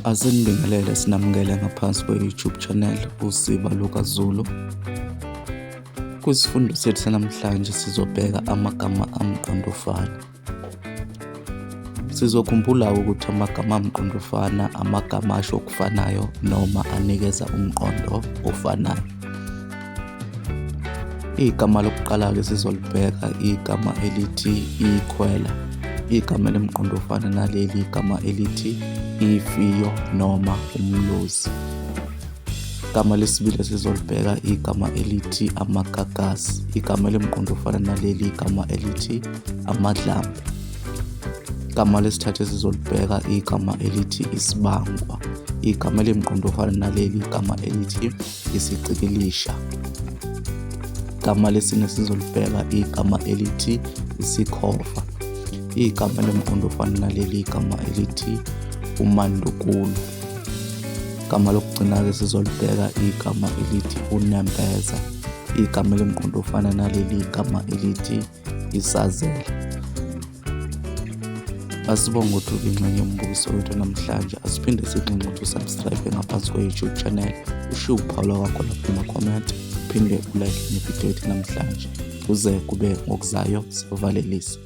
Asinibingelele sinamukele ngaphansi kwe-YouTube channel uSiba lukaZulu. Kwisifundo sethu sanamhlanje sizobheka amagama amqondofana. Sizokhumbula ukuthi amagama amqondofana amagama asho okufanayo noma anikeza umqondo ofanayo. Igama lokuqala-ke sizolibheka igama elithi ikhwela. Igama elimqondofana naleli igama elithi ifiyo noma umlozi. Igama lesibili sizolibheka igama elithi amagagasi. Igama elimqondofana naleli igama elithi amadlambe. Igama lesithathu sizolibheka igama elithi isibangwa. Igama elimqondofana naleli igama elithi isicikilisha. Igama lesine sizolibheka igama elithi isikhova. Igama elimqondofana naleli igama elithi umandukulu. Igama lokugcina-ke sizolibheka igama elithi unembeza. Igama elimqondofana naleli igama elithi isazela. Asibonge ukuthi ingxenye yombukiso wethu namhlanje. Asiphinde sikunxenxe ukuthi usubscribe ngaphansi kwe-YouTube channel. Ushiye ukuphawula kwakho lapho kuma-comment. Uphinde ulike nevidiyo yethu namhlanje. Kuze kube ngokuzayo sivalelise.